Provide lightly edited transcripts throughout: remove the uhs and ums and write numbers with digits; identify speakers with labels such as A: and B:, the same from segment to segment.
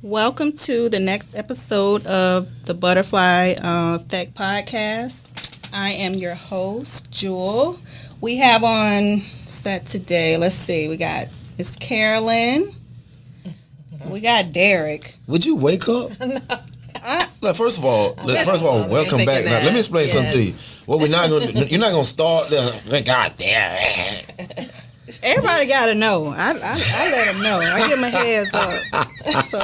A: Welcome to the next episode of the Butterfly Effect Podcast. I am your host, Jewel. We have on set today, let's see, it's Carolyn. We got Derek.
B: Would you wake up? No. First of all, welcome back. Now, let me explain something to you. What we're not going to, you're not going to start the, God damn it.
A: Everybody got to know. I let them know. I give them a heads up so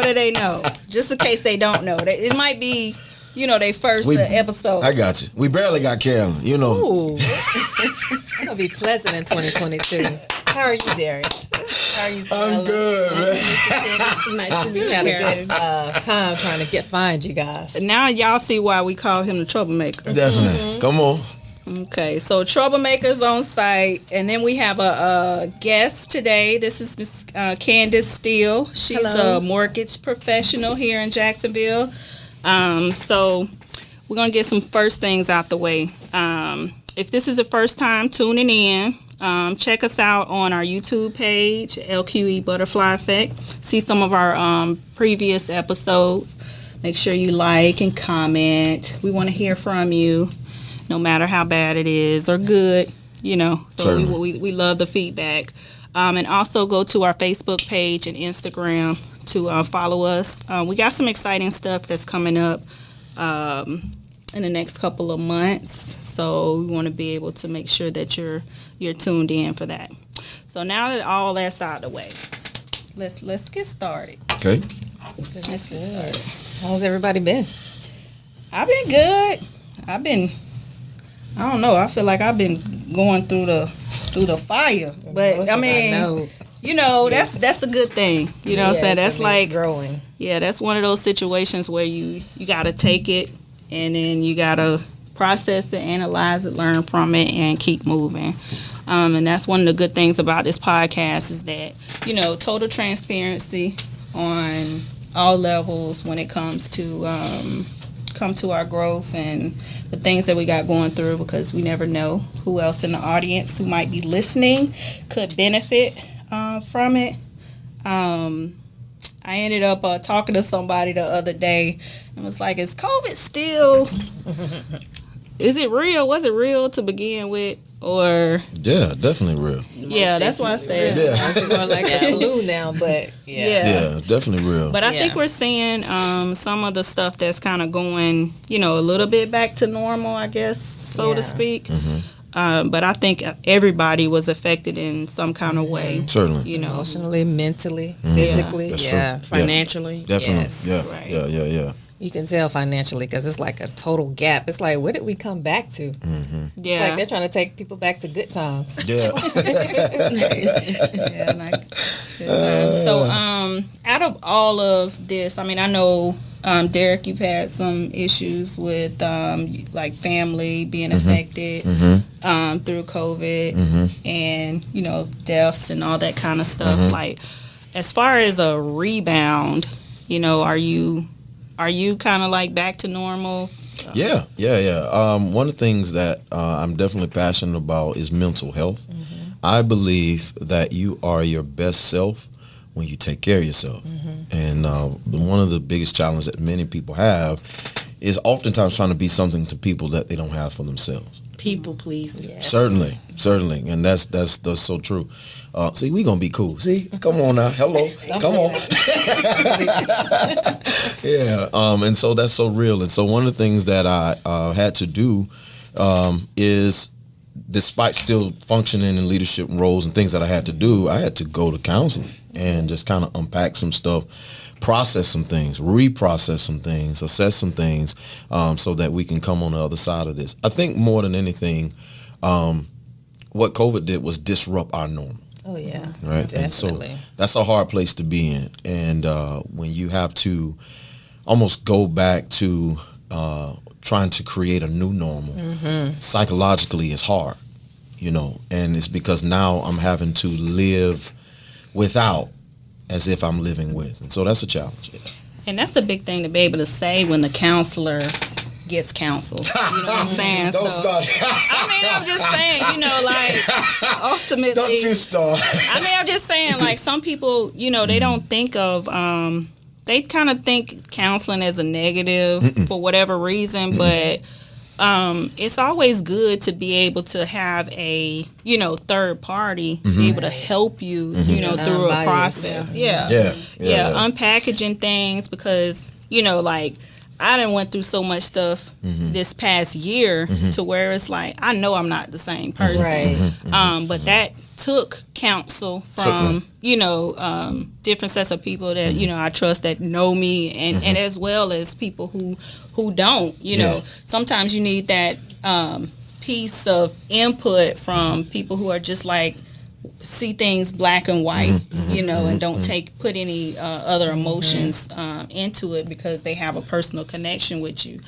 A: that they know. Just in case they don't know. It might be, their first episode.
B: I got you. We barely got Carolyn,
C: Ooh. It's going to be pleasant in 2022. How are you, Derek? How are you, Stella?
B: I'm good, man.
A: Nice to meet you,
C: We had a
A: Carolyn.
C: good time trying to find you guys.
A: Now y'all see why we call him the troublemaker.
B: Definitely.
C: Mm-hmm.
B: Come on.
A: Okay, so troublemakers on site, and then we have a guest today. This is Miss Candace Steele. She's
C: Hello.
A: a mortgage professional here in Jacksonville. So we're gonna get some first things out the way. If this is the first time tuning in, check us out on our YouTube page, LQE Butterfly Effect. See some of our previous episodes. Make sure you like and comment. We want to hear from you, no matter how bad it is or good, So we love the feedback. And also go to our Facebook page and Instagram to follow us. We got some exciting stuff that's coming up in the next couple of months. So we want to be able to make sure that you're tuned in for that. So now that all that's out of the way, let's get started.
B: Okay.
C: That's good. How's everybody been?
A: I've been good. I don't know. I feel like I've been going through the fire, but I mean, that's a good thing. You know what I'm saying? That's like
C: growing.
A: Yeah, that's one of those situations where you got to take it and then you got to process it, analyze it, learn from it, and keep moving. And that's one of the good things about this podcast is that, total transparency on all levels when it comes to our growth and the things that we got going through, because we never know who else in the audience who might be listening could benefit from it. I ended up talking to somebody the other day and was like, is COVID still, is it real? Was it real to begin with? Or
B: Yeah, definitely real.
A: Yeah, that's why I said.
B: Yeah.
C: It's more like a flu now, but
B: Yeah, definitely real.
A: But I think we're seeing some of the stuff that's kind of going, a little bit back to normal, I guess, so to speak.
B: Mm-hmm.
A: But I think everybody was affected in some kind of way.
B: Certainly.
C: emotionally, mentally, physically,
B: That's true.
A: Financially.
B: Definitely.
C: Yes.
B: Yeah.
A: Right.
B: Yeah.
C: You can tell financially because it's like a total gap. It's like, where did we come back to?
B: Mm-hmm.
A: Yeah.
C: It's like they're trying to take people back to good times.
B: Yeah.
A: Yeah, like good times. So, out of all of this, I mean, I know, Derek, you've had some issues with like family being affected through COVID and deaths and all that kind of stuff. Like, as far as a rebound, are you kind of like back to normal?
B: Yeah. One of the things that I'm definitely passionate about is mental health. I believe that you are your best self when you take care of yourself. And one of the biggest challenges that many people have is oftentimes trying to be something to people that they don't have for themselves.
A: People pleasing.
C: Yes.
B: Certainly, and that's so true. See, we gonna be cool. See, come on now, hello, come on. Yeah, and so that's so real. And so one of the things that I had to do is, despite still functioning in leadership roles and things that I had to do, I had to go to counseling and just kind of unpack some stuff, process some things, reprocess some things, assess some things, so that we can come on the other side of this. I think more than anything, what COVID did was disrupt our norm.
C: Oh, yeah.
B: Right.
C: Definitely.
B: And so that's a hard place to be in. And when you have to almost go back to trying to create a new normal, psychologically it's hard, and it's because now I'm having to live without as if I'm living with. And so that's a challenge.
A: And that's a big thing to be able to say when the counselor gets counseled. You know what I'm saying?
B: Don't start.
A: I mean, I'm just saying, like, ultimately.
B: Don't you start.
A: I mean, I'm just saying, like, some people, they don't think of, they kind of think counseling as a negative for whatever reason, but it's always good to be able to have a, third party be able to help you, through a process. Yeah, unpackaging things, because, like, I done went through so much stuff this past year to where it's like, I know I'm not the same person. Right. But that took counsel from, different sets of people that, I trust, that know me, and as well as people who don't, sometimes you need that piece of input from people who are just like, see things black and white, and don't put any other emotions into it, because they have a personal connection with you.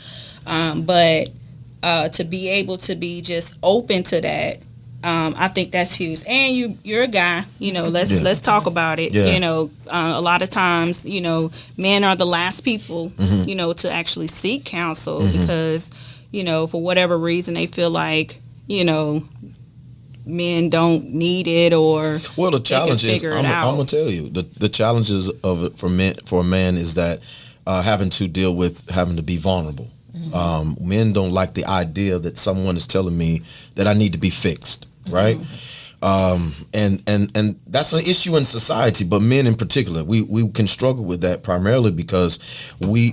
A: But to be able to be just open to that, I think that's huge. And you're a guy, let's talk about it. A lot of times, men are the last people, to actually seek counsel, because, for whatever reason they feel like, men don't need it, or
B: the challenge is, I'm gonna tell you, the challenges of it for a man is that having to deal with having to be vulnerable. Men don't like the idea that someone is telling me that I need to be fixed, right? And that's an issue in society, but men in particular, we can struggle with that primarily because we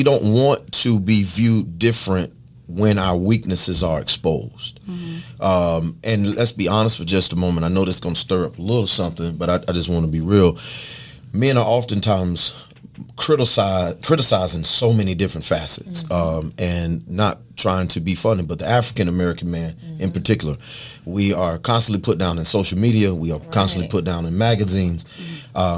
B: don't want to be viewed different when our weaknesses are exposed. And let's be honest for just a moment. I know this is going to stir up a little something, but I just want to be real. Men are oftentimes criticizing so many different facets, and not trying to be funny, but the African American man in particular, we are constantly put down in social media. We are constantly put down in magazines.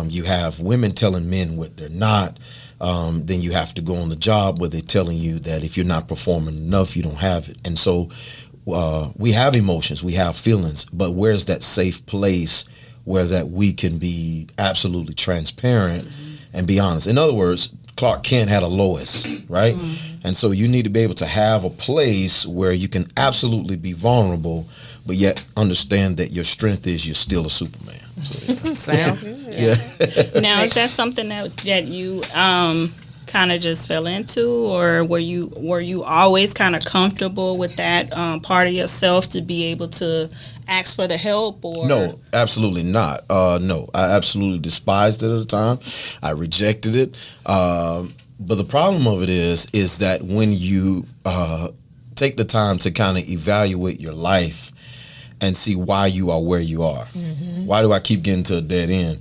B: You have women telling men what they're not. Then you have to go on the job where they're telling you that if you're not performing enough, you don't have it. And so we have emotions, we have feelings, but where's that safe place where that we can be absolutely transparent and be honest? In other words, Clark Kent had a Lois, right? And so you need to be able to have a place where you can absolutely be vulnerable, but yet understand that your strength is you're still a Superman. So,
C: Sounds good.
A: Now, is that something that you kind of just fell into, or were you always kind of comfortable with that part of yourself to be able to ask for the help? Or
B: no, absolutely not. No, I absolutely despised it at the time. I rejected it. But the problem of it is that when you take the time to kind of evaluate your life and see why you are where you are. Why do I keep getting to a dead end?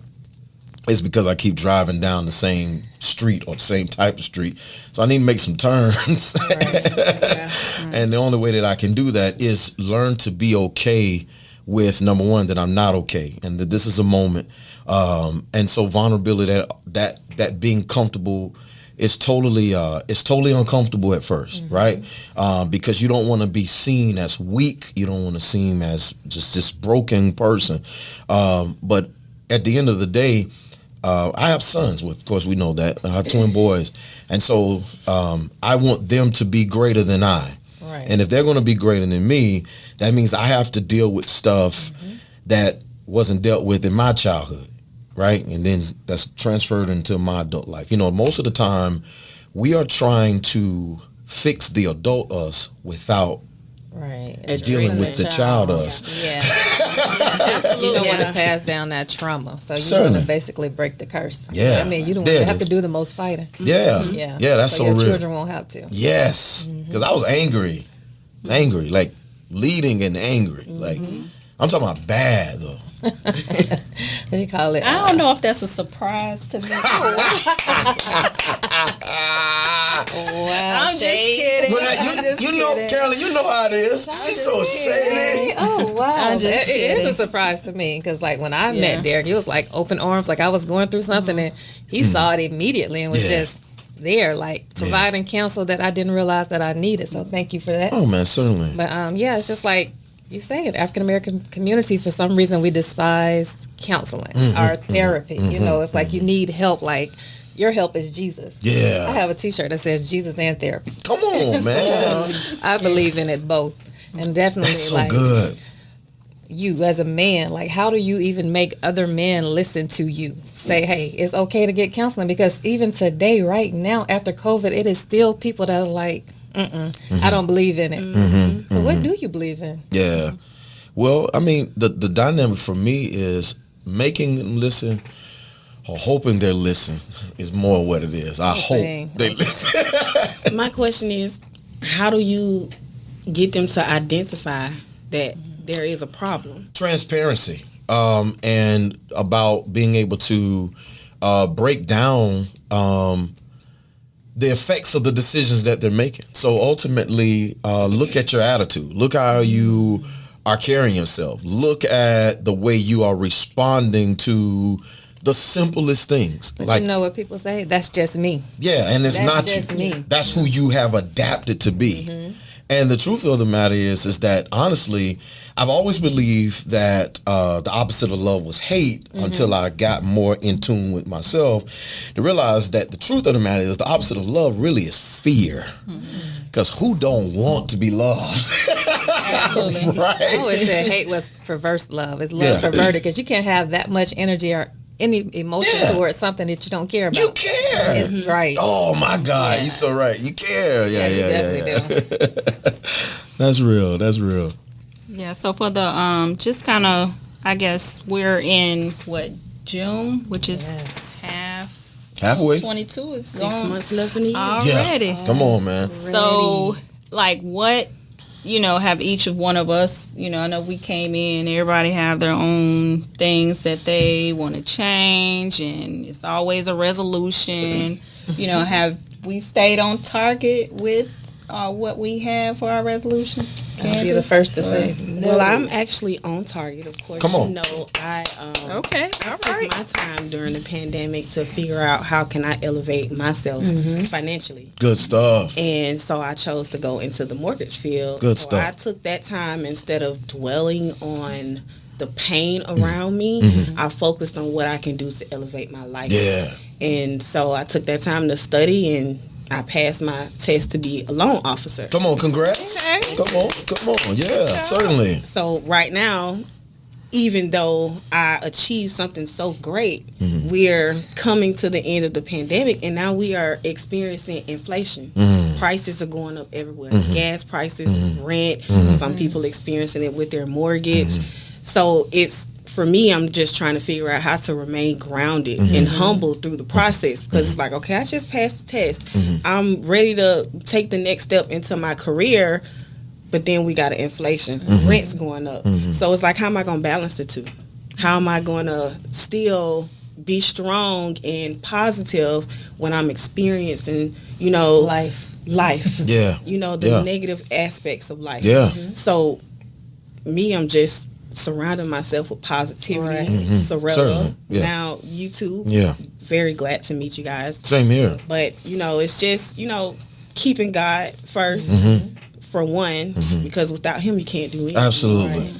B: It's because I keep driving down the same street or the same type of street. So I need to make some turns. And the only way that I can do that is learn to be okay with, number one, that I'm not okay and that this is a moment. And so vulnerability, that being comfortable, it's totally uncomfortable at first, right? Because you don't want to be seen as weak. You don't want to seem as just this broken person. But at the end of the day, I have sons. Of course, we know that. I have twin boys. And so I want them to be greater than I. Right. And if they're going to be greater than me, that means I have to deal with stuff that wasn't dealt with in my childhood. Right? And then that's transferred into my adult life. Most of the time we are trying to fix the adult us without dealing with the child us.
C: Yeah. Absolutely. You don't want to pass down that trauma. So you want to basically break the curse.
B: Yeah.
C: I mean, you don't want to have to do the most fighting.
B: Yeah. Yeah, that's so
C: your
B: real.
C: Children won't have to.
B: Yes. Because I was angry, like leading and angry. Like, I'm talking about bad though.
C: What do you call it?
A: I don't know if that's a surprise to me.
C: Wow,
A: I'm just kidding.
B: But Carolyn, you know how it is. She's so shady.
C: Oh wow,
A: it
C: is a surprise to me because like when I met Derek, it was like open arms. Like I was going through something and he saw it immediately and was just there, like providing counsel that I didn't realize that I needed. So thank you for that.
B: Oh man, certainly.
C: But it's just like you say, in African American community, for some reason we despise counseling or therapy. It's like you need help. Like your help is Jesus.
B: Yeah.
C: I have a T-shirt that says Jesus and therapy.
B: Come on, man.
C: So I believe in it both, and definitely
B: that's so good.
C: You as a man, like how do you even make other men listen to you? say, hey, it's okay to get counseling, because even today, right now, after COVID, it is still people that are like, I don't believe in it. But what do you believe in?
B: Yeah. Well, I mean, the dynamic for me is making them listen or hoping they listen is more what it is. I hope they listen.
D: My question is, how do you get them to identify that there is a problem?
B: Transparency, and about being able to break down the effects of the decisions that they're making. So ultimately, look at your attitude. Look how you are carrying yourself. Look at the way you are responding to the simplest things.
C: But like, you know what people say? That's just me.
B: Yeah, and it's
C: That's
B: not
C: just
B: you.
C: me.
B: That's who you have adapted to be. And the truth of the matter is that honestly, I've always believed that the opposite of love was hate until I got more in tune with myself to realize that the truth of the matter is the opposite of love really is fear. Because who don't want to be loved? Right?
C: I always said hate was perverse love. It's love perverted, because you can't have that much energy or any emotion towards something that you don't care about.
B: You care.
C: It's right.
B: Oh my God, you're so right. You care. Yeah.
C: Definitely do.
B: That's real. That's real.
A: Yeah, so for the just kind of, I guess we're in what, June, which is
B: halfway.
A: 22 is
D: 6 months left in the year
A: already.
B: Yeah. Come on, man.
A: So, like, what, have each of one of us, I know we came in, everybody have their own things that they want to change, and it's always a resolution. Have we stayed on target with what we have for our resolutions?
C: I'll be the first to say.
D: Well, I'm actually on target, of course.
B: Come on.
D: I
A: Okay,
D: I
A: all
D: took
A: right.
D: my time during the pandemic to figure out how can I elevate myself financially.
B: Good stuff.
D: And so I chose to go into the mortgage field.
B: Good
D: so
B: stuff.
D: I took that time, instead of dwelling on the pain around me, I focused on what I can do to elevate my life.
B: Yeah.
D: And so I took that time to study, and I passed my test to be a loan officer.
B: Come on, congrats.
A: Okay.
B: Come on. Yeah, certainly.
D: So right now, even though I achieved something so great, we're coming to the end of the pandemic, and now we are experiencing inflation. Prices are going up everywhere. Gas prices, rent, some people experiencing it with their mortgage. So for me, I'm just trying to figure out how to remain grounded and humble through the process, because it's like, okay, I just passed the test. I'm ready to take the next step into my career, but then we got an inflation. Rent's going up. So it's like, how am I going to balance the two? How am I going to still be strong and positive when I'm experiencing,
C: Life.
B: Yeah.
D: The negative aspects of life.
B: Yeah.
D: So me, I'm just surrounding myself with positivity.
C: Right.
D: Sorella.
B: Certainly. Yeah.
D: Now YouTube.
B: Yeah.
D: Very glad to meet you guys.
B: Same here.
D: But it's just keeping God first for one, because without Him you can't do anything.
B: Absolutely.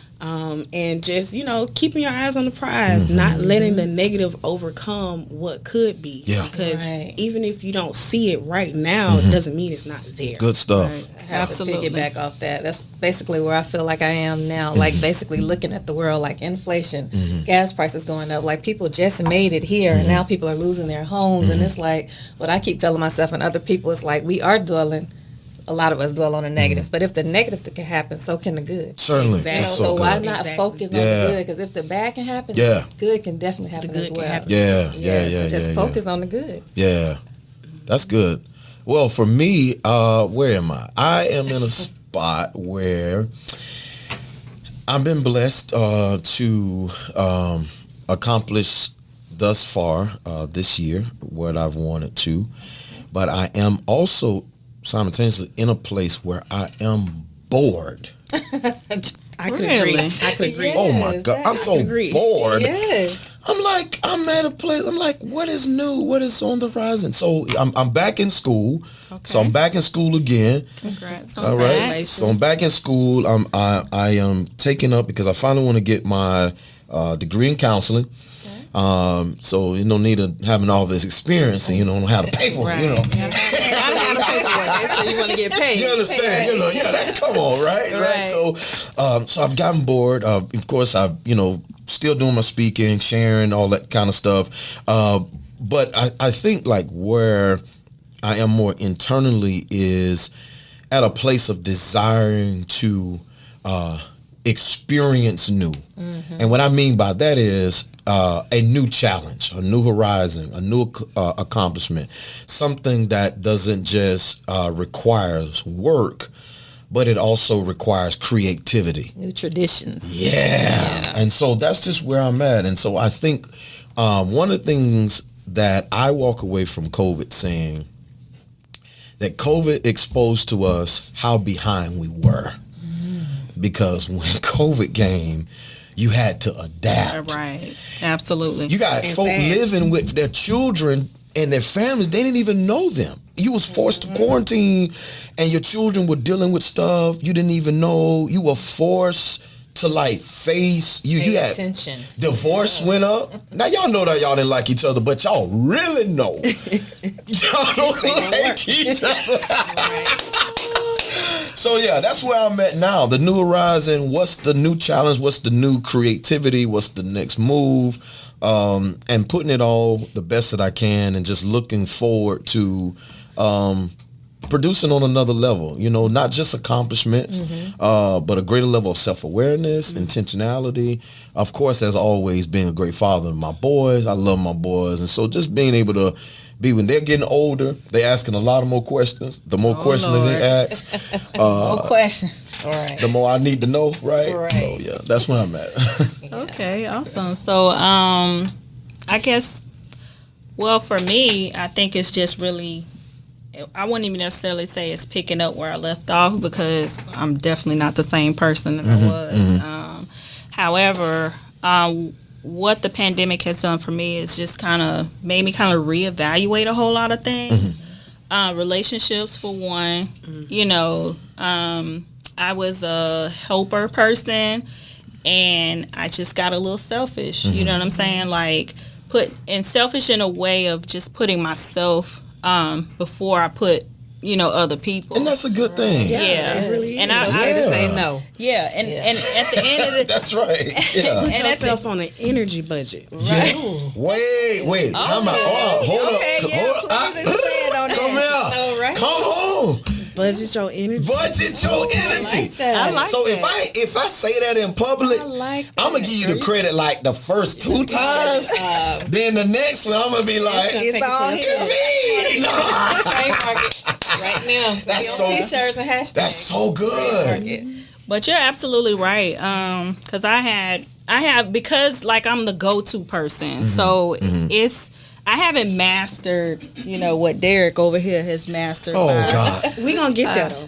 D: And just keeping your eyes on the prize, not letting the negative overcome what could be.
B: Yeah.
D: Because
C: Right.
D: even if you don't see it right now, it doesn't mean it's not there.
B: Good stuff.
C: I have
A: Absolutely.
C: to piggyback off that. That's basically where I feel like I am now. Like, basically looking at the world, like inflation, gas prices going up. Like, people just made it here, and now people are losing their homes. And it's like, what I keep telling myself and other people is like, we are dwelling. A lot of us dwell on the negative, but if the negative can happen, so can the good.
B: Certainly.
D: Exactly.
B: That's
C: So
B: so
C: why
B: good.
C: not
D: Exactly.
C: focus on
B: Yeah.
C: the good? Because if the bad can happen,
B: Yeah.
C: good can definitely happen
D: good
C: as
D: can
C: well.
D: happen.
B: Yeah.
C: So just
B: yeah.
C: focus on the good.
B: Yeah. That's good. Well, for me, where am I? I am in a spot where I've been blessed to accomplish thus far this year what I've wanted to, but I am also simultaneously in a place where I am bored.
D: I could
A: Really?
D: agree. I could agree.
B: Oh my God, I'm so
D: agree.
B: bored.
C: Yes.
B: I'm at a place. I'm like, what is new? What is on the horizon? So I'm back in school. So I'm back in school again.
A: Congrats.
B: All right. So I'm back in school. I am taking up because I finally want to get my degree in counseling. So you don't need to having all this experience and you don't have the paper.
A: Right.
B: You know.
C: So you want to get paid.
B: You understand? That's come on, right? So, so I've gotten bored. Of course, I've still doing my speaking, sharing, all that kind of stuff. But I think like where I am more internally is at a place of desiring to experience new. And what I mean by that is a new challenge, a new horizon, a new accomplishment, something that doesn't just requires work, but it also requires creativity.
C: New traditions.
B: Yeah. And so that's just where I'm at. And so I think one of the things that I walk away from COVID saying that COVID exposed to us how behind we were. Because when COVID came, you had to adapt.
A: Right. Absolutely.
B: You got folk living with their children and their families. They didn't even know them. You was forced to quarantine, and your children were dealing with stuff you didn't even know. You were forced to like face you had
C: attention.
B: Divorce went up. Now y'all know that y'all didn't like each other, but y'all really know y'all don't like each other. So yeah, that's where I'm at now. The new horizon. What's the new challenge? What's the new creativity? What's the next move? And putting it all the best that I can, and just looking forward to producing on another level. You know, not just accomplishments, but a greater level of self-awareness, intentionality. Of course, as always, being a great father to my boys. I love my boys, and so just being able to be, when they're getting older, they're asking a lot of more questions. The more questions
A: Lord.
B: they ask,
A: No question.
C: All right.
B: the more I need to know, right?
C: Right.
B: So yeah, that's where I'm at.
A: Okay, awesome. So, I guess, well, for me, I think it's just really, I wouldn't even necessarily say it's picking up where I left off, because I'm definitely not the same person that I was. However, what the pandemic has done for me is just kind of made me kind of reevaluate a whole lot of things. Relationships, for one. You know, I was a helper person, and I just got a little selfish. You know what I'm saying? Like, selfish in a way of just putting myself before I put, other people.
B: And that's a good thing.
A: Yeah.
D: It really is.
A: And
C: It's okay to say no.
A: Yeah, and at the end of the
B: That's right. Yeah.
D: Put
A: and at
D: yourself on an energy budget.
B: Yeah. Wait, time out. Hold up.
D: Expand on
B: Come
D: that.
B: here.
C: All right.
B: Come on.
D: Budget your energy.
B: Budget your energy.
A: I like
B: So
A: that.
B: if I say that in public,
D: I like that.
B: I'm gonna give you the credit like the first 2 times. Then the next one I'm gonna be like,
D: It's all here.
B: it's me. Nah.
C: Trademark it right now.
B: That's
C: Be on
B: so-
C: t-shirts and hashtags.
B: That's so good.
C: Trademark it.
A: But you're absolutely right. Because I have, because like I'm the go-to person. So I haven't mastered, what Derek over here has mastered.
B: Oh God.
D: We gonna get there though.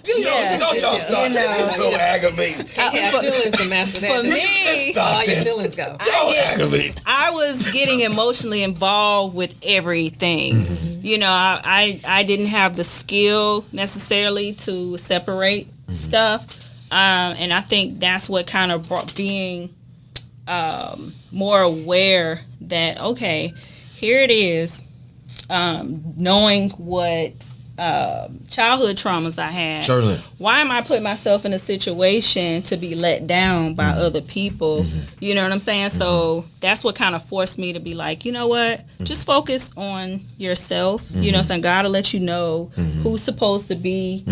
B: Don't y'all stop. This is so aggravating.
C: Can't have feelings to master that.
A: For me,
B: Just stop
C: all your
B: this.
C: feelings go.
B: Don't aggravate.
A: I was getting emotionally involved with everything. I didn't have the skill necessarily to separate stuff. And I think that's what kind of brought being more aware that, okay, here it is, knowing what childhood traumas I had.
B: Certainly.
A: Why am I putting myself in a situation to be let down by other people? You know what I'm saying? So that's what kind of forced me to be like, you know what? Just focus on yourself. You know what I'm saying? God will let you know who's supposed to be,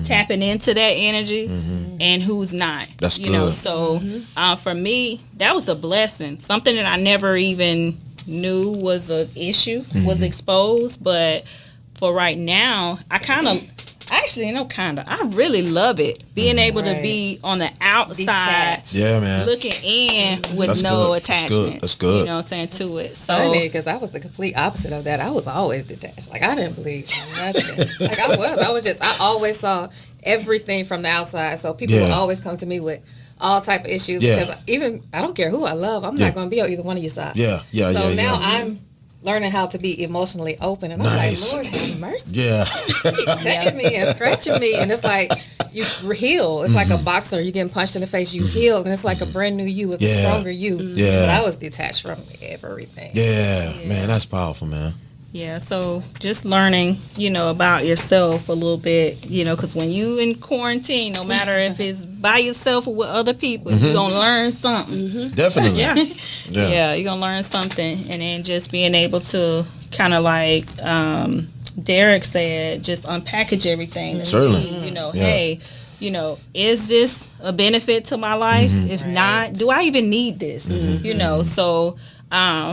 A: tapping into that energy and who's not.
B: That's
A: you know,
B: good.
A: so for me, that was a blessing. Something that I never even knew was an issue, was exposed, but for right now, I really love it. Being able to be on the outside,
C: Detached.
B: Yeah, man.
A: looking in with
B: That's
A: no
B: good. That's good.
A: attachment.
B: That's good.
A: You know what I'm saying, to it. So,
C: Funny, because I was the complete opposite of that. I was always detached. Like, I didn't believe nothing. Like, I always saw everything from the outside. So people would always come to me with all type of issues.
B: Yeah.
C: Because even, I don't care who I love, I'm not going to be on either one of your sides. So now I'm learning how to be emotionally open. And
B: Nice.
C: I'm like, Lord have mercy.
B: Yeah.
C: Pecking me and scratching me. And it's like, you heal. It's like a boxer. You getting punched in the face, you heal. And it's like a brand new you. It's a stronger you.
B: Yeah.
C: But I was detached from everything.
B: Yeah. Man, that's powerful, man.
A: Yeah, so just learning, about yourself a little bit, because when you in quarantine, no matter if it's by yourself or with other people, you're going to learn something.
B: Definitely.
A: Yeah, you're going to learn something. And then just being able to kind of like Derek said, just unpackage everything.
B: Certainly.
A: Hey, is this a benefit to my life? If not, do I even need this? So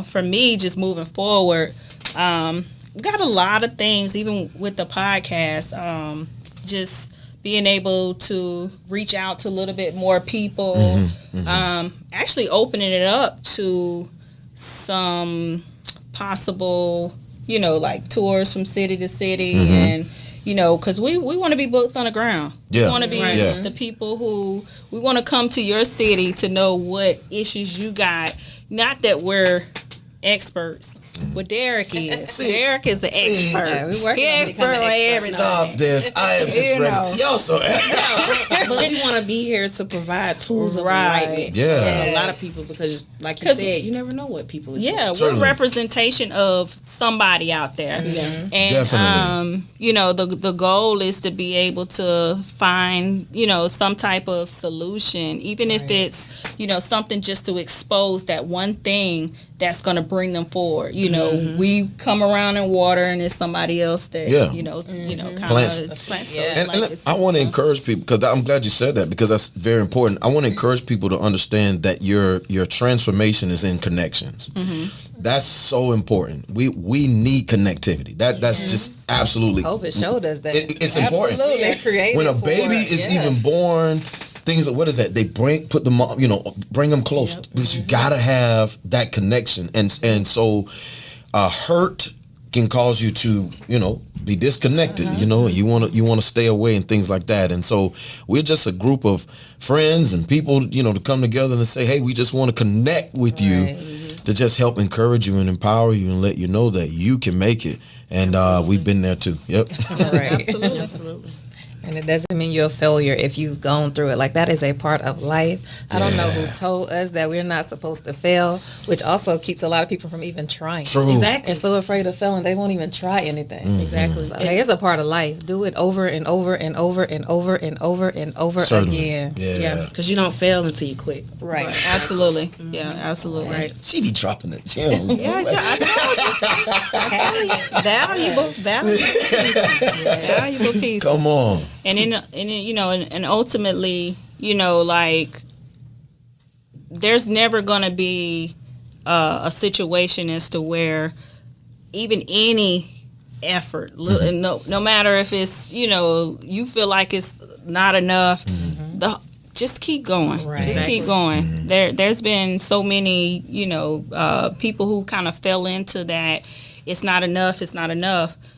A: for me, just moving forward, we got a lot of things, even with the podcast, just being able to reach out to a little bit more people, actually opening it up to some possible, like tours from city to city and, because we want to be boots on the ground.
B: Yeah.
A: We want to be the people who, we want to come to your city to know what issues you got. Not that we're experts. What Derek is. Derek is an expert.
C: Yeah, we working on
A: Expert on everything.
B: Stop this. I am just ready. Yo, so
D: But we want to be here to provide tools of
A: Right.
D: enlightenment.
B: Yeah.
D: For a lot of people, because like you said, you never know what people is
A: Yeah,
B: Certainly.
A: we're a representation of somebody out there. And
B: Definitely.
A: the goal is to be able to find, some type of solution, even if it's, something just to expose that one thing that's going to bring them forward. We come around in water and it's somebody else that, kind
B: Plants.
A: of plants.
C: Yeah.
B: And I want to encourage people, because I'm glad you said that, because that's very important. I want to encourage people to understand that your transformation is in connections. That's so important. We need connectivity. That's just absolutely.
C: COVID showed us that.
B: It's important.
C: Absolutely. Created
B: When a
C: for
B: baby
C: it.
B: is
C: Yeah.
B: even born, things, what is that? They put them, bring them close, because you gotta have that connection, and so hurt can cause you to be disconnected, and you want to stay away and things like that. And so we're just a group of friends and people, to come together and say, hey, we just want to connect with you to just help encourage you and empower you and let you know that you can make it. And we've been there too. Yep.
C: Right.
D: Absolutely.
C: And it doesn't mean you're a failure if you've gone through it. Like, that is a part of life. I don't know who told us that we're not supposed to fail, which also keeps a lot of people from even trying.
B: True.
D: Exactly.
C: They're so afraid of failing, they won't even try anything.
D: Exactly.
C: So, hey, it's a part of life. Do it over and over and over and over and over and over
B: Certainly.
C: again.
B: Yeah.
D: Because you don't fail until you quit.
C: Right.
A: Absolutely. Yeah, absolutely.
D: Right.
B: She be dropping the gems.
A: Yeah, I told you. Valuable pieces.
B: Come on.
A: And ultimately, like, there's never going to be a situation as to where even any effort, no matter if it's, you feel like it's not enough, just keep going.
C: Right.
A: Just keep going. There's been so many, people who kind of fell into that. It's not enough.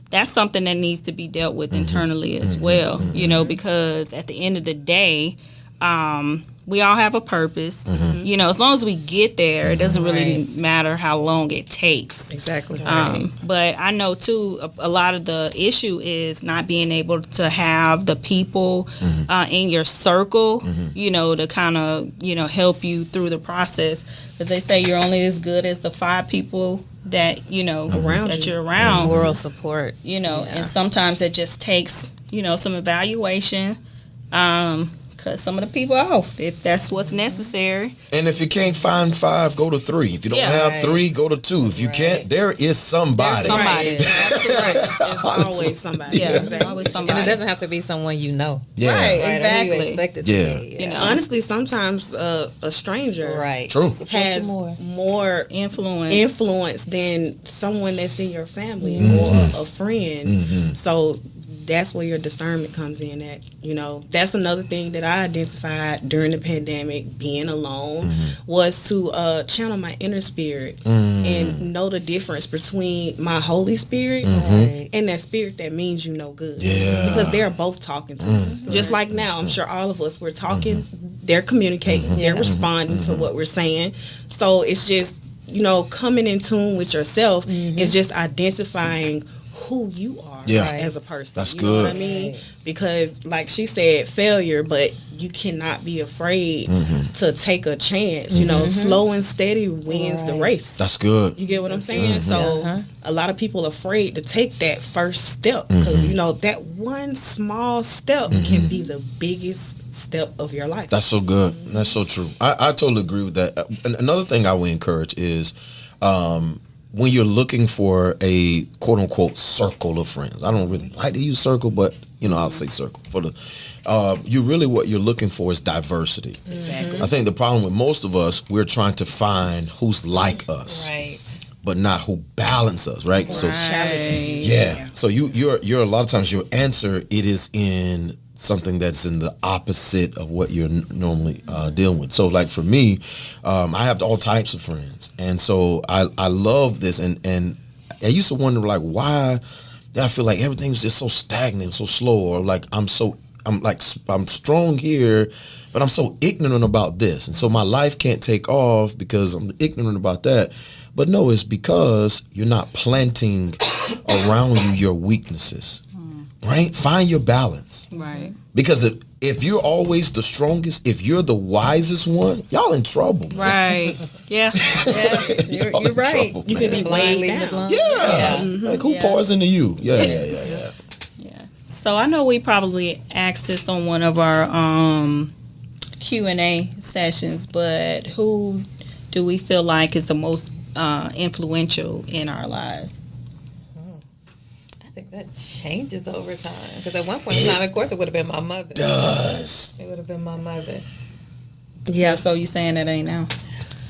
A: That's something that needs to be dealt with internally as well, because at the end of the day, we all have a purpose. As long as we get there, it doesn't really matter how long it takes.
D: Exactly.
A: But I know too, a lot of the issue is not being able to have the people in your circle, to kind of, help you through the process. Because they say you're only as good as the 5 people that you're around.
C: Moral support.
A: And sometimes it just takes some evaluation, cut some of the people off if that's what's necessary.
B: And if you can't find 5, go to 3. If you don't have 3, go to 2. If you can't, there is somebody.
D: There's always somebody.
A: Yeah,
D: Exactly.
A: always somebody.
C: And it doesn't have to be someone you know.
B: Yeah.
A: Right.
C: Right,
A: Exactly.
C: Who you expect it to be.
D: Honestly, sometimes a stranger
C: Right.
B: True.
D: has more
A: influence
D: than someone that's in your family or a friend. So that's where your discernment comes in at. That's another thing that I identified during the pandemic, being alone, was to channel my inner spirit and know the difference between my Holy Spirit and that spirit that means good.
B: Yeah.
D: Because they're both talking to me. Just like now, I'm sure all of us, we're talking, they're communicating, they're responding to what we're saying. So it's just, coming in tune with yourself is just identifying who you are
B: Yeah.
D: as a person.
B: That's
D: you know what I
B: good.
D: mean? Because like she said, failure, but you cannot be afraid to take a chance. You know, slow and steady wins the race.
B: That's good.
D: You get what I'm saying? So a lot of people are afraid to take that first step because you know that one small step can be the biggest step of your life.
B: That's so good. That's so true. I totally agree with that. Another thing I would encourage is when you're looking for a quote unquote circle of friends. I don't really like to use circle, but you know, I'll say circle for the. You really what you're looking for is diversity.
D: Exactly.
B: I think the problem with most of us, we're trying to find who's like us,
C: Right.
B: but not who balance us, right? So
D: Challenges you.
B: yeah. So you're a lot of times your answer it is in something that's in the opposite of what you're normally dealing with. So like for me, I have all types of friends, and so I love this, and I used to wonder like why did I feel like everything's just so stagnant, so slow, or like I'm strong here, but I'm so ignorant about this, and so my life can't take off because I'm ignorant about that. But no, it's because you're not planting around you your weaknesses. Right? Find your balance.
A: Right.
B: Because if you're always the strongest, if you're the wisest one, y'all in trouble.
A: Right. Yeah.
D: You're
B: Y'all in
D: right.
B: trouble,
D: You can
B: man.
D: be
C: Blind
D: weighed
C: leading the
D: down.
C: blind.
B: Yeah. Like who pours into you? Yeah.
A: Yeah. So I know we probably asked this on one of our Q&A sessions, but who do we feel like is the most influential in our lives?
C: I think that changes over time. Because at one point in time, of course, it would have been my mother.
B: Does.
C: It would have been my mother.
A: Yeah. So you saying that ain't now?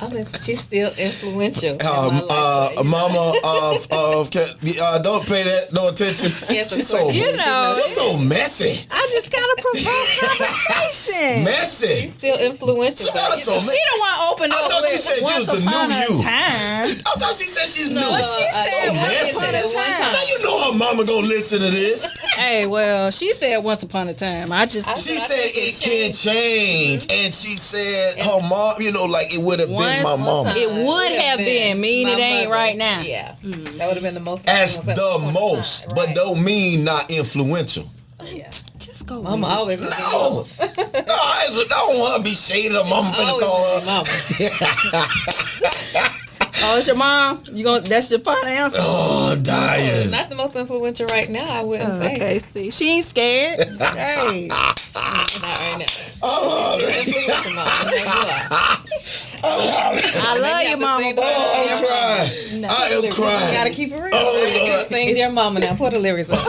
C: I mean, she's still influential. In my life, but,
B: Mama don't pay that no attention.
C: Yes, of
B: She's
C: course.
B: so
C: You
A: know.
B: you're so messy.
A: I just gotta provoke conversation.
B: Messy.
C: She's still influential.
B: She got us so
A: She the one open
B: I
A: up
B: thought you
A: with
B: said you
A: once
B: was the
A: upon
B: new
A: a
B: you.
A: time.
B: I thought she said she's new.
A: She said
B: so
A: once
B: messy.
A: upon a time.
B: Now you know her mama gonna listen to this.
A: Hey, well, she said once upon a time.
B: She said it can change, and she said her mom. You know, like it would have been my mama.
A: It would have been, mean
C: my
A: it ain't
C: mother.
A: right now.
C: Yeah, that would have been the most.
B: As
C: influential at
B: the
C: one point in
B: most,
C: time,
B: but
C: right.
B: don't mean not influential.
C: Yeah.
A: Just go.
C: Mama
A: with it.
C: always.
B: No, I don't want to be shaded. Her mama finna call her.
C: Mama.
A: Oh, it's your mom. That's your final answer.
B: Oh, I'm dying.
C: Not the most influential right now, I wouldn't say.
A: Okay, see, she ain't scared. Hey,
C: Not right now.
B: Oh,
C: Influential, Mama. I know you are.
A: I love you, mama.
C: sing
A: Boy.
B: I'm crying. I am
C: You gotta
B: crying.
C: keep it real.
B: Oh,
C: Sing Dear Mama now. Put the lyrics up.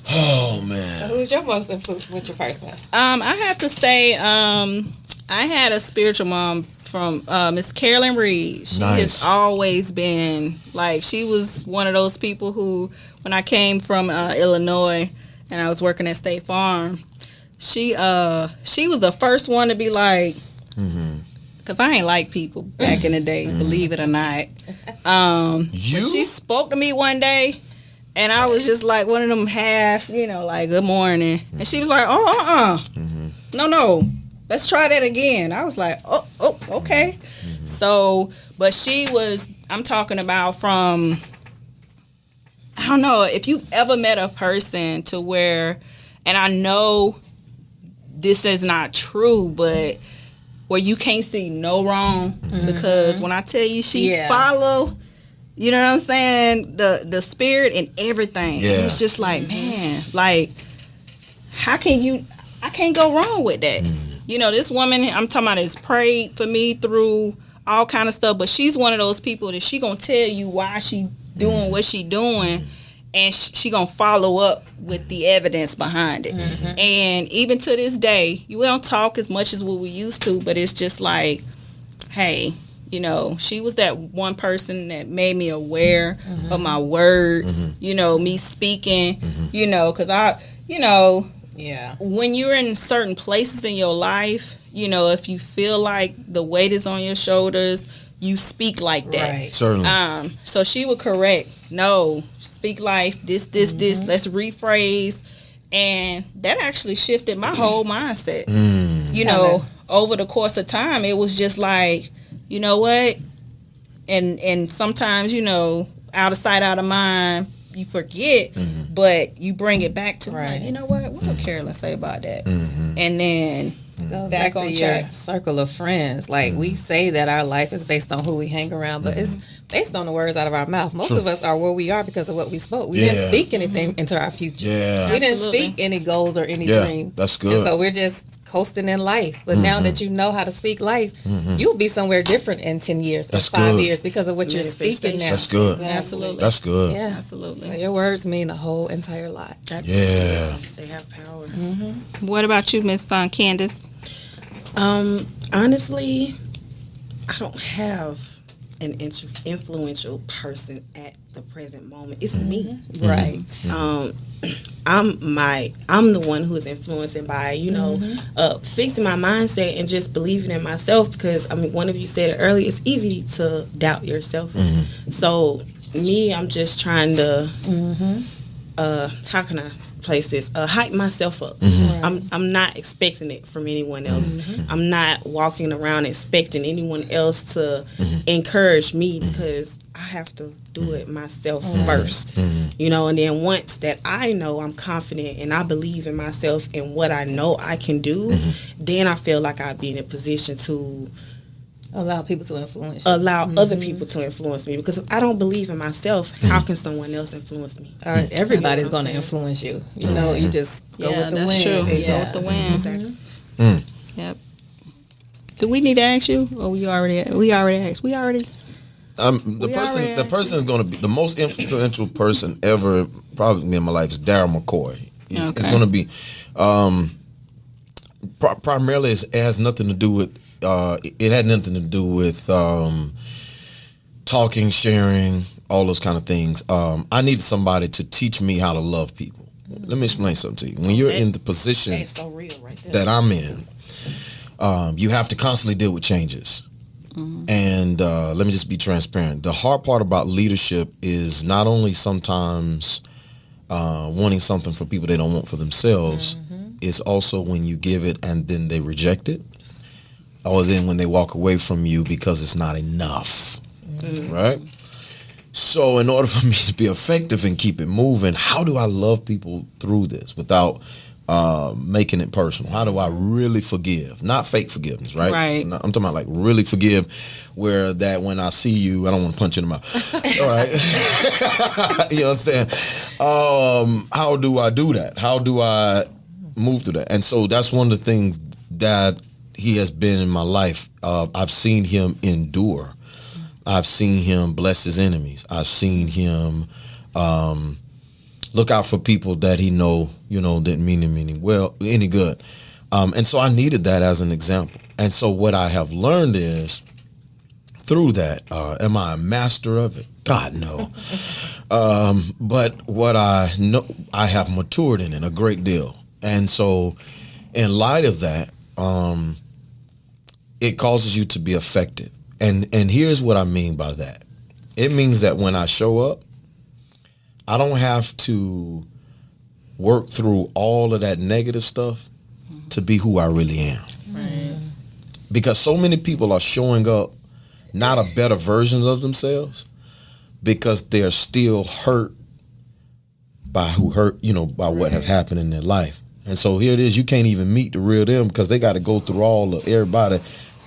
B: Oh man.
C: Who's your most influential person?
A: I have to say, I had a spiritual mom from Miss Carolyn Reed. She
B: Nice.
A: has always been like, she was one of those people who, when I came from Illinois and I was working at State Farm, she was the first one to be like, because I ain't like people back in the day, believe it or not. But she spoke to me one day, and I was just like one of them half, like, good morning. And she was like, no, let's try that again. I was like, oh, okay. So, but she was, I'm talking about from, I don't know, if you've ever met a person to where, and I know this is not true, but where you can't see no wrong, because when I tell you she follow, you know what I'm saying, the spirit and everything.
B: Yeah.
A: It's just like, man, like, I can't go wrong with that. This woman I'm talking about has prayed for me through all kind of stuff, but she's one of those people that she gonna tell you why she doing what she doing, and she gonna follow up with the evidence behind it. And even to this day, we don't talk as much as what we used to, but it's just like, hey, she was that one person that made me aware of my words, me speaking, because when you're in certain places in your life, if you feel like the weight is on your shoulders, you speak like that.
C: Right.
B: Certainly.
A: So she would correct, no, speak life, this, let's rephrase. And that actually shifted my whole mindset. Over the course of time, it was just like, you know what? And sometimes, out of sight, out of mind. You forget, but you bring it back to like, you know what would Carolyn say about that? And then
C: Goes
A: back
C: back
A: on
C: to your
A: track.
C: circle of friends. Like we say that our life is based on who we hang around, but it's based on the words out of our mouth. Most of us are where we are because of what we spoke. We didn't speak anything into our future.
B: Yeah.
C: We didn't
A: Absolutely.
C: speak any goals or any
B: Yeah,
C: dreams.
B: that's good.
C: And so we're just coasting in life. But now that you know how to speak life, you'll be somewhere different in 10 years
B: That's
C: or 5
B: good.
C: years because of what you're speaking now.
B: That's good.
A: Absolutely.
B: That's good.
C: Yeah.
A: Absolutely.
C: So your words mean a whole entire lot.
B: Yeah.
D: They have power.
A: What about you, Miss Candace?
D: Honestly, I don't have an influential person at the present moment. It's me.
C: Right.
D: I'm the one who is influenced by, fixing my mindset and just believing in myself, because one of you said it earlier, it's easy to doubt yourself. So me, I'm just trying to how can I place this? Hype myself up. I'm not expecting it from anyone else. I'm not walking around expecting anyone else to encourage me, because I have to do it myself first. And then once that I know I'm confident and I believe in myself and what I know I can do, then I feel like I'd be in a position to
C: Allow people to influence you.
D: allow other people to influence me, because if I don't believe in myself, how can someone else influence me?
C: Everybody's
D: You know what
C: going
D: I'm
C: to
D: saying?
C: influence you. You know, you just go with the
A: that's
C: wind.
A: true.
C: Yeah.
A: Go with the wind.
D: Exactly.
A: Yep. Do we need to ask you? Or we already asked?
B: The
A: We already
B: person is going to be the most influential person ever, probably in my life, is Daryl McCoy. It's going to be primarily. It has nothing to do with. It had nothing to do with talking, sharing, all those kind of things. I needed somebody to teach me how to love people. Let me explain something to you. When you're in the position
D: That's so real right there.
B: that I'm in, you have to constantly deal with changes. And let me just be transparent. The hard part about leadership is not only sometimes wanting something for people they don't want for themselves, it's also when you give it and then they reject it, or then when they walk away from you because it's not enough, right? So in order for me to be effective and keep it moving, how do I love people through this without making it personal? How do I really forgive? Not fake forgiveness, right?
A: Right.
B: I'm talking about like really forgive, where that when I see you, I don't want to punch you in the mouth. All right. You understand? How do I do that? How do I move through that? And so that's one of the things that he has been in my life. I've seen him endure. I've seen him bless his enemies. I've seen him look out for people that he didn't mean him any good. And so I needed that as an example. And so what I have learned is through that, am I a master of it? God, no. But what I know, I have matured in it a great deal. And so in light of that, it causes you to be effective. And here's what I mean by that. It means that when I show up, I don't have to work through all of that negative stuff to be who I really am.
A: Right.
B: Because so many people are showing up not a better versions of themselves because they're still hurt by by what has happened in their life. And so here it is, you can't even meet the real them because they got to go through all of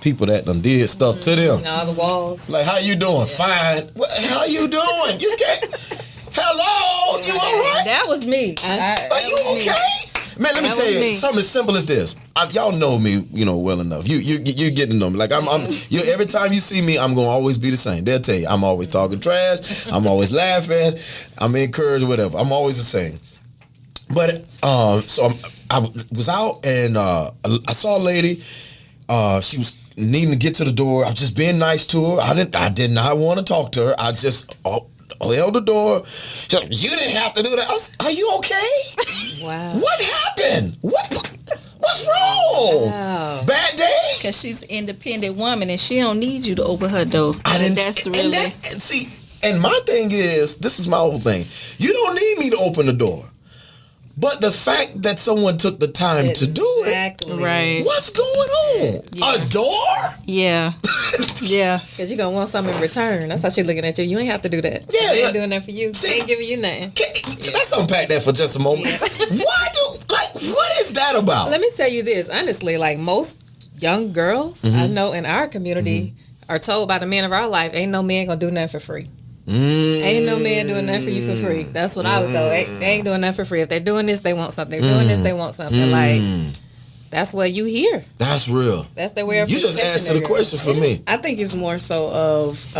B: people that done did stuff to them.
C: All the walls.
B: Like, how you doing? Fine. How you doing? You can't. Hello, you all right?
A: That was me.
B: Are you okay? Man, let me tell you something as simple as this. Y'all know me, well enough. You're getting to know me. Like every time you see me, I'm gonna always be the same. They'll tell you, I'm always talking trash. I'm always laughing. I'm encouraged, whatever. I'm always the same. But so I was out and I saw a lady. She was needing to get to the door. I was just being nice to her. I did not want to talk to her. I just held the door. She said, you didn't have to do that. I was, are you okay?
C: Wow.
B: What happened? What's wrong?
C: Wow.
B: Bad day?
A: Because she's an independent woman and she don't need you to open her door.
B: And my thing is, this is my whole thing. You don't need me to open the door. But the fact that someone took the time to do it,
C: Exactly.
A: Right.
B: what's going on?
A: Yeah.
B: A door?
A: Yeah. Yeah.
C: Because you're going to want something in return. That's how she's looking at you. You ain't have to do that.
B: Yeah,
C: They
B: yeah.
C: ain't doing that for you.
B: See?
C: They ain't giving you nothing.
B: Let's unpack that for just a moment. What is that about?
C: Let me tell you this. Honestly, like most young girls I know in our community are told by the men of our life, ain't no man going to do nothing for free. Ain't no man doing nothing for you for free. That's what I was told. They ain't doing nothing for free. If they're doing this, they want something. They're doing this, they want something. Like, that's what you hear.
B: That's real.
C: That's their way of
B: You just
C: protection
B: answered the
C: of
B: question for me.
D: I think it's more so of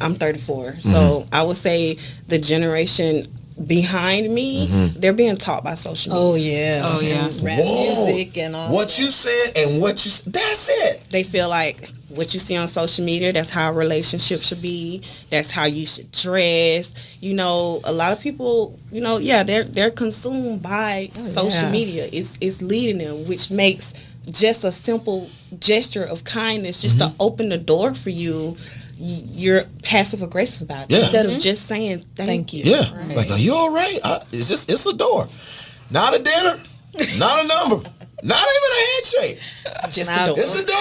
D: I'm 34, so I would say the generation behind me, they're being taught by social media.
C: Oh, yeah.
A: Oh, yeah.
C: And rap
B: Whoa.
C: music and all
B: What
C: that.
B: you said and what you said, that's it.
D: They feel like what you see on social media, that's how a relationship should be. That's how you should dress. You know, a lot of people, you know, they're consumed by social
C: yeah.
D: media. It's leading them, which makes just a simple gesture of kindness just to open the door for you. You're passive aggressive about it instead of just saying thank you.
B: Yeah. Like, are you all right? It's a door. Not a dinner. Not a number. Not even a handshake.
D: Just
C: Now,
D: a door.
B: It's a door.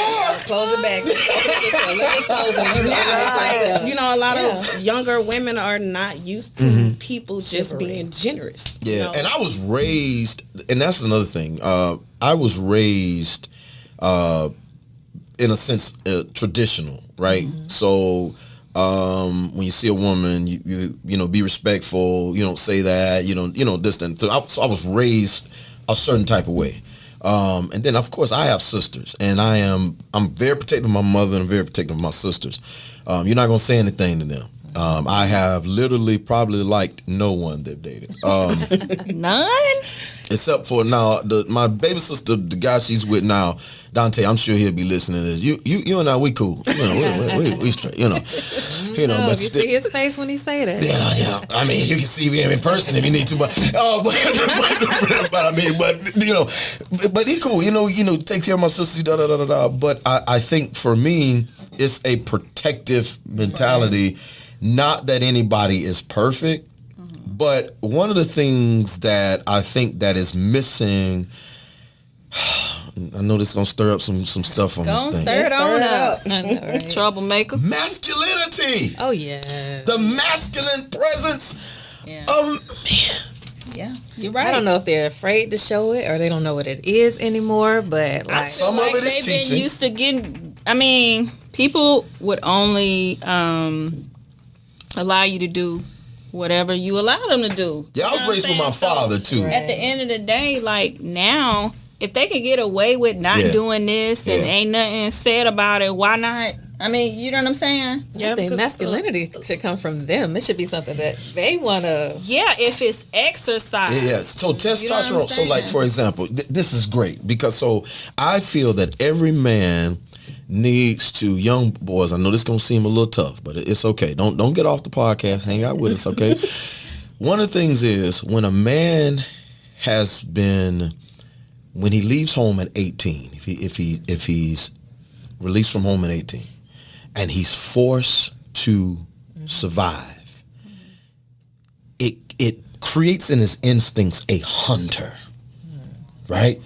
C: Close it back. Let me close it. You
D: Yeah, it's like, you know, a lot of younger women are not used to people just
C: Chivalry.
D: being generous.
B: Yeah,
D: you know?
B: and I was raised, and that's another thing. I was raised, in a sense, traditional, right? So when you see a woman, you know, be respectful. You don't say that. You know this and so I was raised a certain type of way. And then of course I have sisters, and I'm very protective of my mother and I'm very protective of my sisters. You're not gonna say anything to them. I have literally probably liked no one they've dated.
A: None?
B: Except for now, my baby sister, the guy she's with now, Dante. I'm sure he'll be listening to this. You and I, we cool. You know, we straight. You know,
C: No,
B: but
C: if you see his face when he say that.
B: yeah. I mean, you can see him in person if you need to, but I mean, but he cool. You know, take care of my sisters. Da da da da da. But I think for me, it's a protective mentality. Not that anybody is perfect. But one of the things that I think that is missing, I know this is gonna stir up some stuff on this
A: Don't
B: thing.
A: stir it on up.
C: I know, right?
A: Troublemaker.
B: Masculinity,
C: Oh, yeah.
B: the masculine presence
A: Yeah.
B: of
A: Yeah. You're right.
C: I don't know if they're afraid to show it or they don't know what it is anymore, but like,
B: some of it is
A: they've been
B: teaching.
A: used to getting. I mean, people would only allow you to do whatever you allow them to do.
B: Yeah, I was raised with my father too.
C: Right.
A: At the end of the day, like now, if they can get away with not
B: Yeah.
A: doing this and
B: Yeah.
A: ain't nothing said about it, why not? I mean, you know what I'm saying?
C: I think masculinity should come from them. It should be something that they want to.
A: Yeah, if it's exercise.
B: Yeah. So testosterone.
A: what I'm
B: So like
A: saying?
B: for example, this is great because so I feel that every man needs to, young boys, I know this is gonna seem a little tough, but it's okay. Don't get off the podcast. Hang out with us, okay? One of the things is when a man has been, when he leaves home at 18, if he's released from home at 18, and he's forced to survive, it creates in his instincts a hunter, right?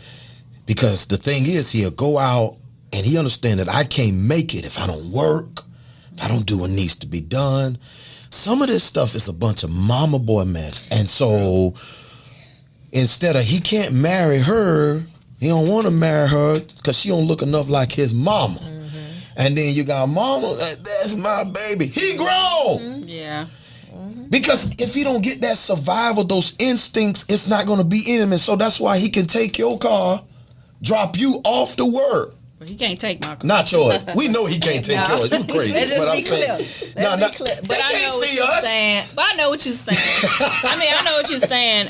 B: Because the thing is, he'll go out and he understands that I can't make it if I don't work, if I don't do what needs to be done. Some of this stuff is a bunch of mama boy mess. And so instead of, he can't marry her, he don't want to marry her because she don't look enough like his mama. And then you got mama, that's my baby. He grown.
A: Yeah.
B: Because if he don't get that survival, those instincts, it's not going to be in him. And so that's why he can take your car, drop you off to work.
A: But he can't take my car.
B: Not yours. We know he can't take yours. You crazy.
C: Let's just
B: but
C: be
B: I'm saying,
C: clear. Let's be clear.
B: they
A: But I
B: can't
A: know what
B: see
A: you're
B: us.
A: saying. But I know what you're saying. I mean, I know what you're saying.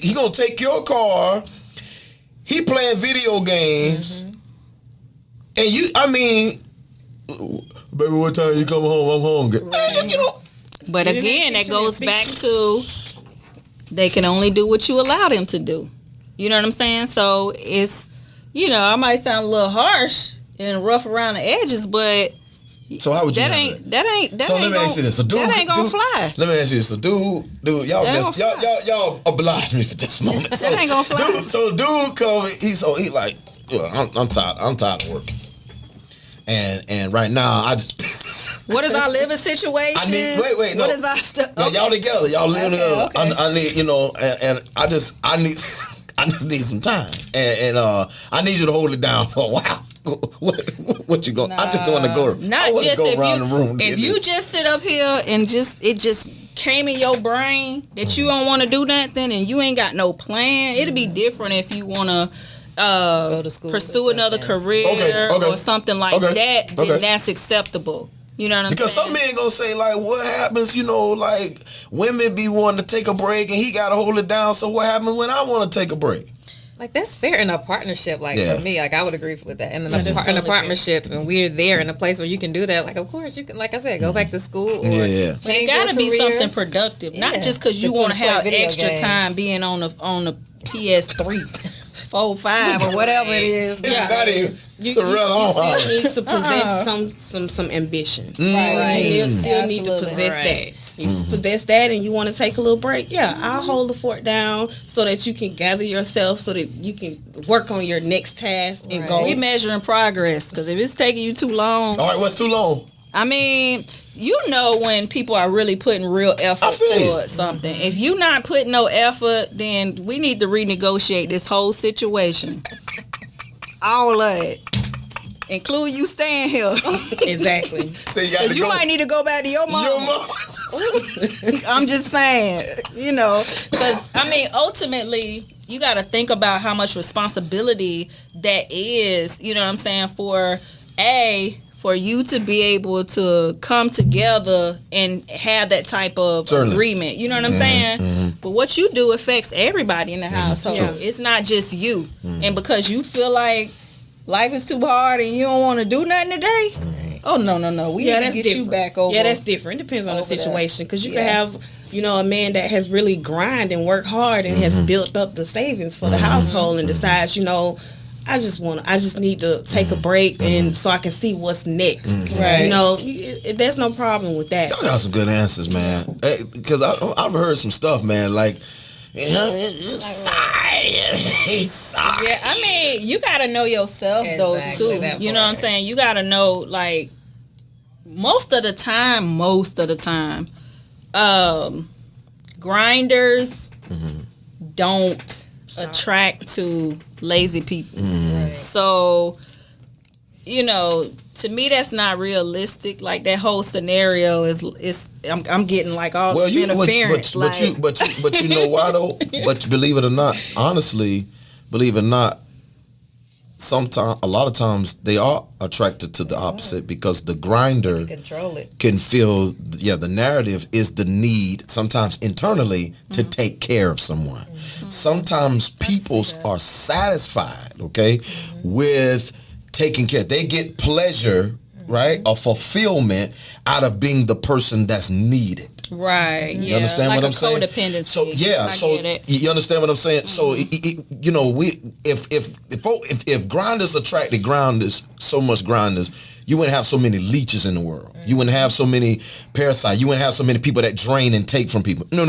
B: He gonna take your car. He playing video games, and you. I mean, baby, what time you come home? I'm hungry. Man, you know.
A: But again, that goes back to they can only do what you allow them to do. You know what I'm saying? So it's, you know, I might sound a little harsh and rough around the edges, but
B: So how would you
A: That
B: handle
A: ain't that ain't that
B: So
A: ain't
B: let me ask you this. So dude,
A: that ain't gonna
B: dude-
A: fly.
B: Let me ask you this. So dude, y'all
A: That ain't gonna
B: y'all oblige me for this moment. So,
A: ain't gonna fly.
B: Dude come, he like, I'm tired of working. And right now I just
E: What is our living situation?
B: I need wait, no.
E: What is our stuff?
B: No, y'all together. Y'all live together.
E: okay.
B: I need, and I just need some time. And I need you to hold it down for a while. What you going? I just don't want to go.
A: Not
B: I wanna
A: just
B: go
A: if
B: around
A: you
B: the room.
A: if you just sit up here and it just came in your brain that you don't want to do nothing and you ain't got no plan. It'll be different if you want to
C: Go to school
A: pursue
C: or
A: another
C: something.
A: career
B: Okay.
A: or something like that. Then
B: Okay.
A: that's acceptable. You know what I'm
B: Because
A: saying?
B: some men gonna say like, what happens? Like women be wanting to take a break and he gotta hold it down. So what happens when I want to take a break?
C: Like that's fair in a partnership. Like
B: Yeah.
C: for me, like I would agree with that. And in
A: that's
C: in a
A: totally
C: partnership, and we're there in a place where you can do that. Like of course you can. Like I said, go back to school or
B: Yeah.
A: But it
C: change
A: gotta
C: your
A: be
C: career.
A: something productive, not
C: Yeah.
A: just because you
C: To
A: want to
C: play
A: have
C: video
A: extra
C: games.
A: time being on the PS3, 4, 5, or whatever it is.
B: It's
A: Yeah.
B: not even.
D: You
B: It's a real
D: still need to possess some ambition.
A: Right.
D: You still need to
C: Absolutely.
D: possess
C: Right.
D: that. You possess that and you want to take a little break. Yeah, I'll hold the fort down so that you can gather yourself so that you can work on your next task and
C: Right.
D: go.
A: We measuring progress because if it's taking you too long,
B: All right, what's too long?
A: I mean, you know when people are really putting real effort
B: I feel you.
A: towards something. If you not putting no effort, then we need to renegotiate this whole situation. All of it. Include you staying here.
D: Exactly.
B: Then you got to
A: You
B: go.
A: might need to go back to your mom.
B: Your mom.
A: I'm just saying, because I mean, ultimately, you got to think about how much responsibility that is. You know what I'm saying? For you to be able to come together and have that type of
B: Certainly.
A: agreement. You know what I'm saying? But what you do affects everybody in the household.
D: Sure.
A: It's not just you. And because you feel like life is too hard and you don't want to do nothing today. Oh no. We need to get you back over.
D: Yeah, that's different. It depends on the
A: over that.
D: situation because you can have, a man that has really grind and worked hard and has built up the savings for the household and decides, I just need to take a break and so I can see what's next.
A: Right.
D: There's no problem with that.
B: Y'all got some good answers, man. Because I've heard some stuff, man. Like, he's sorry.
A: Yeah, I mean, you gotta know yourself though
C: Exactly,
A: too.
C: that
A: You know what I'm
C: part.
A: saying? You gotta know, like, most of the time, grinders don't attract to lazy people. So, to me, that's not realistic. Like that whole scenario is I'm getting like all
B: Well,
A: this interference.
B: but you know why though? But believe it or not, honestly, believe it or not, a lot of times they are attracted to the opposite because the grinder
C: Control it.
B: can feel, the narrative is the need sometimes internally to take care of someone. Sometimes people are satisfied, with taking care. They get pleasure, right, or fulfillment out of being the person that's needed.
A: Right.
B: You understand
A: like
B: what
A: a
B: I'm saying?
A: Codependency.
B: So
A: I get it.
B: you understand what I'm saying? So if grinders attracted grinders, so much grinders, you wouldn't have so many leeches in the world. You wouldn't have so many parasites. You wouldn't have so many people that drain and take from people. No.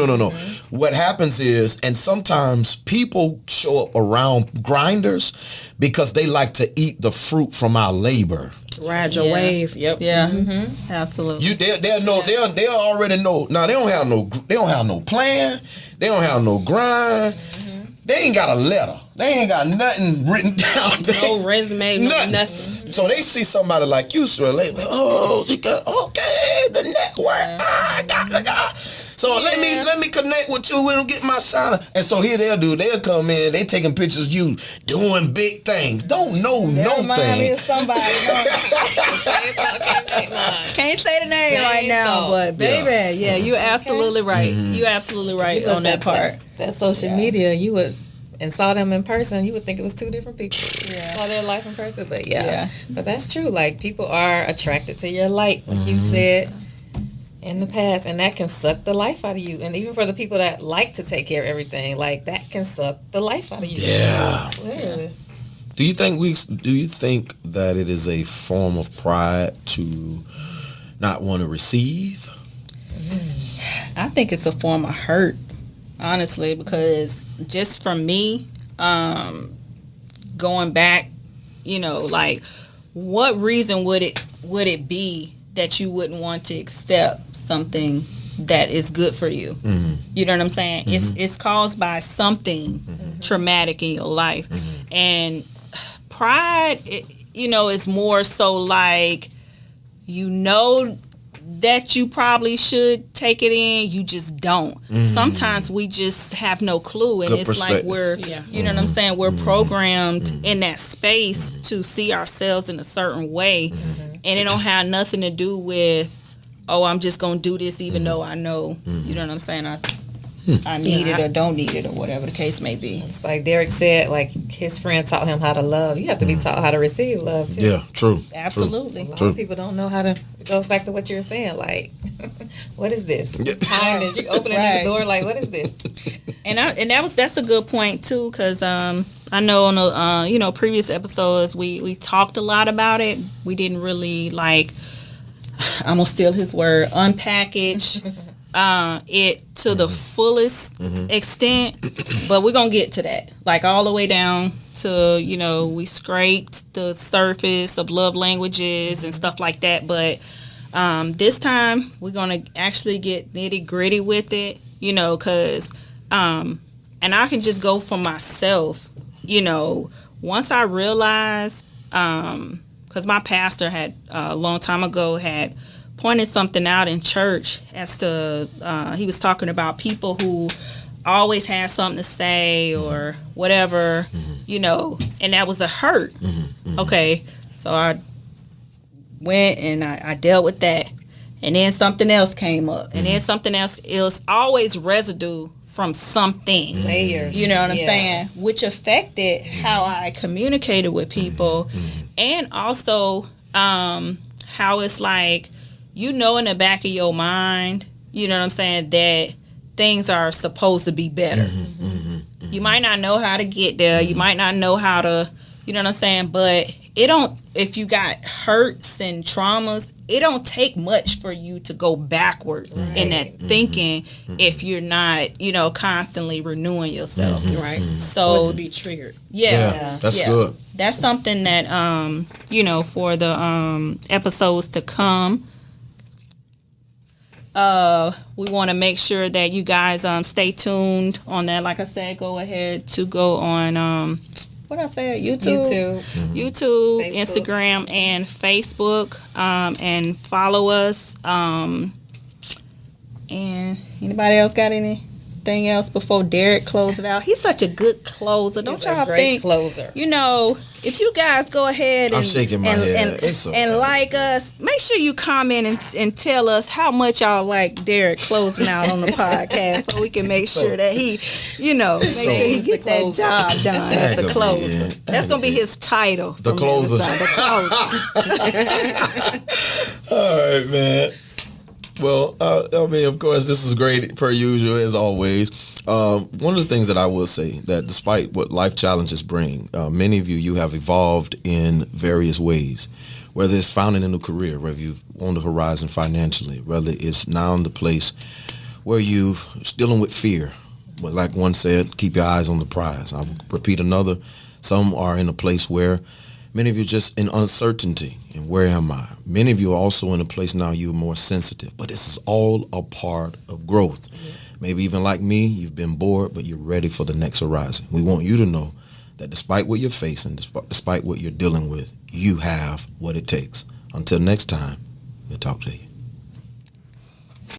B: What happens is, and sometimes people show up around grinders because they like to eat the fruit from our labor.
D: Ride your wave. Yep.
A: Yeah. Absolutely.
B: They'll already know. Now they don't have no plan. They don't have no grind. They ain't got a letter. They ain't got nothing written down.
D: No resume, nothing.
B: So they see somebody like you, so they like, she got the network. I got. So let me connect with you and get my shine. And so here they'll come in, they taking pictures of you doing big things. Don't know no thing.
E: Somebody. Can't say the name right now, but baby,
A: Yeah, you're absolutely right. You're absolutely right on that part.
C: That social media, you would and saw them in person, you would think it was two different people. Saw their life in person, but but that's true. Like people are attracted to your light, like you said in the past, and that can suck the life out of you. And even for the people that like to take care of everything, like that can suck the life out of you.
B: Yeah.
C: Literally.
B: Do you think that it is a form of pride to not want to receive?
A: I think it's a form of hurt, honestly, because just from me, going back, like, what reason would it be that you wouldn't want to accept something that is good for you? Mm-hmm. You know what I'm saying? Mm-hmm. It's caused by something traumatic in your life, and pride, is more so like, that you probably should take it in, you just don't. Sometimes we just have no clue, and it's like we're, you know what I'm saying, we're programmed in that space to see ourselves in a certain way, and it don't have nothing to do with, I'm just gonna do this even though I know, you know what I'm saying, I need it or don't need it or whatever the case may be.
C: It's like Derek said, like his friend taught him how to love. You have to be taught how to receive love too.
B: Yeah, true.
A: Absolutely.
C: A lot of people don't know how to. It goes back to what you were saying. Like, what is this? This kindness. You opening this door. Like, what is this?
A: And that's a good point too, because I know on the previous episodes we talked a lot about it. We didn't really I'm gonna steal his word, unpackage it to the fullest extent, but we're gonna get to that, like all the way down to we scraped the surface of love languages and stuff like that, but this time we're gonna actually get nitty gritty with it, because and I can just go for myself, once I realized, because my pastor had a long time ago had pointed something out in church as to he was talking about people who always had something to say or whatever, and that was a hurt. Okay, so I went and I dealt with that, and then something else came up, and then something else. It was always residue from something,
C: layers,
A: you know what I'm saying, which affected how I communicated with people, and also how it's like, in the back of your mind, you know what I'm saying, that things are supposed to be better. You might not know how to get there. You might not know how to, you know what I'm saying, but if you got hurts and traumas, it don't take much for you to go backwards in that thinking if you're not, constantly renewing yourself.
D: Right.
A: So
D: or to be triggered.
B: Yeah, that's good.
A: That's something that, for the episodes to come, we want to make sure that you guys stay tuned on that. Like I said, go ahead to go on what I said, YouTube,
C: Facebook.
A: Instagram, and Facebook, and follow us. And anybody else got anything else before Derek closes it out? He's such a good closer. Don't y'all think?
C: Closer.
A: If you guys go ahead and
B: I'm shaking my head.
A: And like us, make sure you comment and tell us how much y'all like Derek closing out on the podcast, so we can make sure that he, make sure he get that job done as a closer. That's gonna be his title.
B: The closer.
A: The closer.
B: All right, man. Well, of course, this is great per usual as always. One of the things that I will say, that despite what life challenges bring, many of you have evolved in various ways, whether it's founding a new career, whether you've on the horizon financially, whether it's now in the place where you're dealing with fear. But like one said, keep your eyes on the prize. I'll repeat another. Some are in a place where many of you are just in uncertainty, and where am I? Many of you are also in a place now you're more sensitive, but this is all a part of growth. Maybe even like me, you've been bored, but you're ready for the next horizon. We want you to know that despite what you're facing, despite what you're dealing with, you have what it takes. Until next time, we'll talk to you.